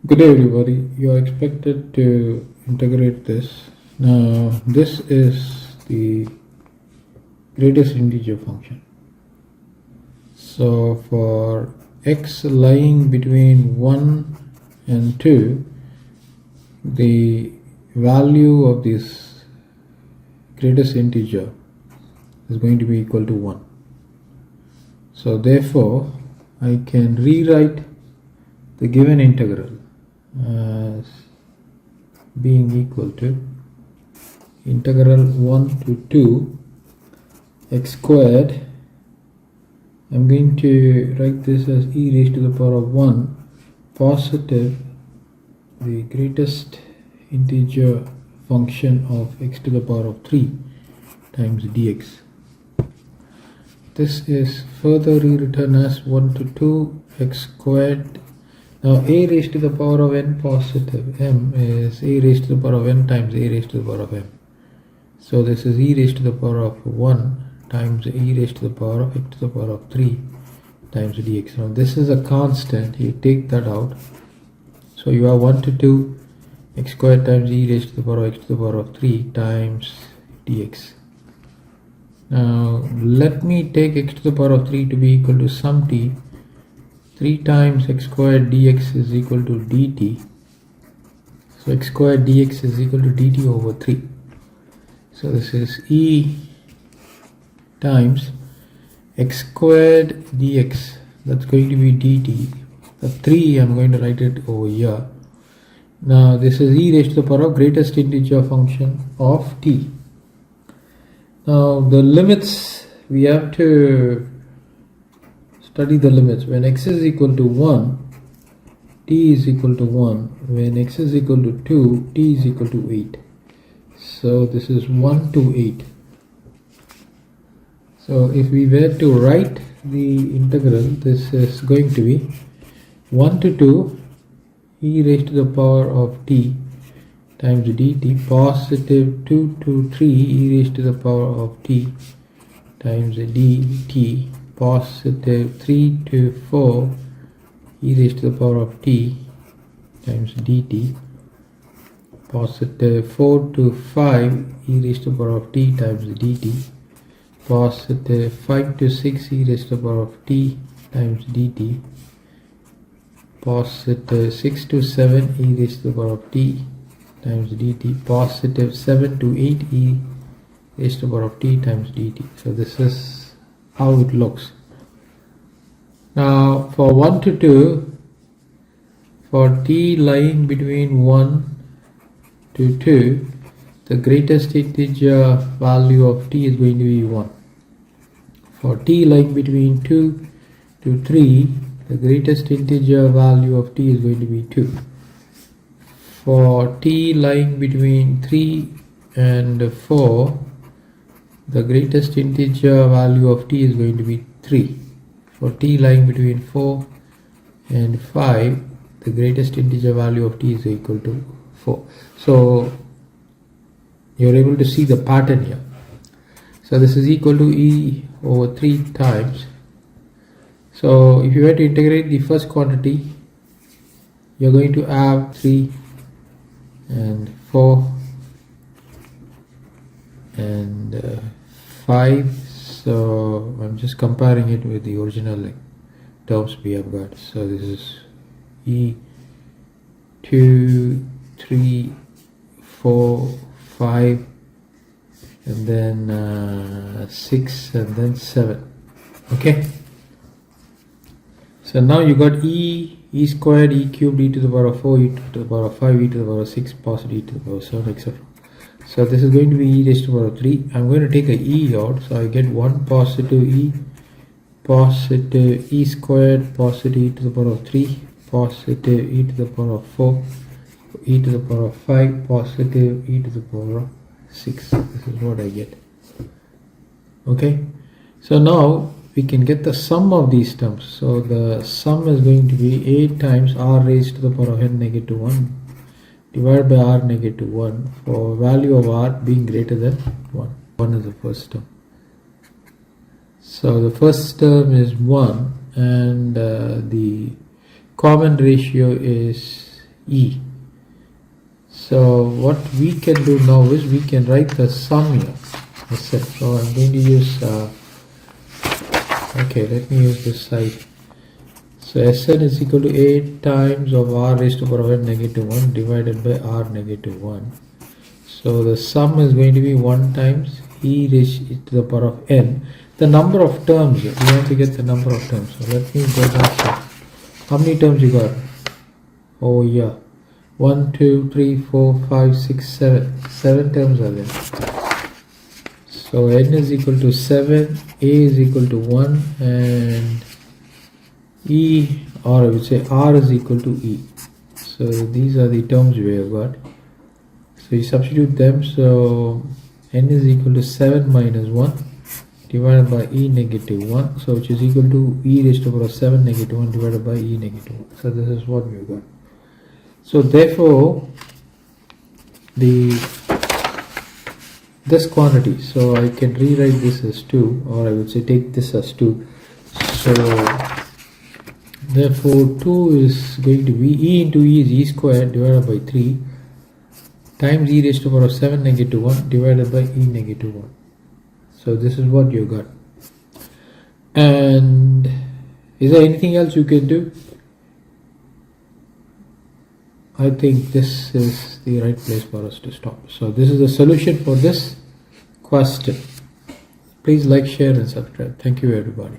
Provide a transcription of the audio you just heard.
Good day everybody, you are expected to integrate this. Now this is the greatest integer function. So for x lying between 1 and 2, the value of this greatest integer is going to be equal to 1. So therefore I can rewrite the given integral as being equal to integral 1 to 2 x squared. I'm going to write this as e raised to the power of 1 positive the greatest integer function of x to the power of 3 times dx. This is further rewritten as 1 to 2 x squared. Now a raised to the power of n positive m is a raised to the power of n times a raised to the power of m. So this is e raised to the power of 1 times e raised to the power of x to the power of 3 times dx. Now this is a constant, you take that out. So you have 1 to 2 x squared times e raised to the power of x to the power of 3 times dx. Now let me take x to the power of 3 to be equal to sum t. 3 times x squared dx is equal to dt. So x squared dx is equal to dt over 3. So this is e times x squared dx, that's going to be dt. The 3 I'm going to write it over here. Now this is e raised to the power of greatest integer function of t. Now the limits, we have to study the limits. When x is equal to 1, t is equal to 1. When x is equal to 2, t is equal to 8. So this is 1 to 8. So if we were to write the integral, this is going to be 1 to 2 e raised to the power of t times dt positive 2 to 3 e raised to the power of t times dt positive 3 to 4 e raised to the power of t times dt positive 4 to 5 e raised to the power of t times dt positive 5 to 6 e raised to the power of t times dt positive 6 to 7 e raised to the power of t times dt positive 7 to 8 e raised to the power of t times dt. So this is how it looks. Now for 1 to 2, for t lying between 1 to 2, the greatest integer value of t is going to be 1. For t lying between 2 to 3, the greatest integer value of t is going to be 2. For t lying between 3 and 4, the greatest integer value of t is going to be 3. For t lying between 4 and 5, the greatest integer value of t is equal to 4. So you're able to see the pattern here. So this is equal to e over 3 times. So if you were to integrate the first quantity, you're going to have 3 and 4 and 5. So I'm just comparing it with the original terms we have got. So this is e 2, 3, 4, 5 and then 6 and then 7. Okay, so now you got e squared, e cubed, e to the power of 4, e to the power of 5, e to the power of 6, positive e to the power of 7, etc. So this is going to be e raised to the power of 3. I'm going to take a e out, so I get 1 positive e squared, positive e to the power of 3, positive e to the power of 4, e to the power of 5, positive e to the power of 6. This is what I get. Okay, so now we can get the sum of these terms. So the sum is going to be 8 times r raised to the power of n negative 1 divided by r negative 1 for value of r being greater than 1. 1 is the first term. So the first term is 1 and the common ratio is e. So what we can do now is we can write the sum here. That's it. So I'm going to use okay, let me use this side. So Sn is equal to 8 times of r raised to the power of n negative 1 divided by r negative 1. So the sum is going to be 1 times e raised to the power of n. The number of terms, we want to get the number of terms. So let me go back here. How many terms you got? Oh yeah. 1, 2, 3, 4, 5, 6, 7. 7 terms are there. So n is equal to 7, a is equal to 1, and e, or I would say r is equal to e. So these are the terms we have got. So you substitute them. So n is equal to 7 minus 1 divided by e negative 1. So which is equal to e raised to the power of 7 negative 1 divided by e negative 1. So this is what we have got. So therefore this quantity, so I can rewrite this as 2, or I would say take this as 2. So therefore 2 is going to be e into e is e squared divided by 3 times e raised to the power of 7 negative 1 divided by e negative 1. So this is what you got. And is there anything else you can do? I think this is the right place for us to stop. So this is the solution for this question. Please like, share and subscribe. Thank you everybody.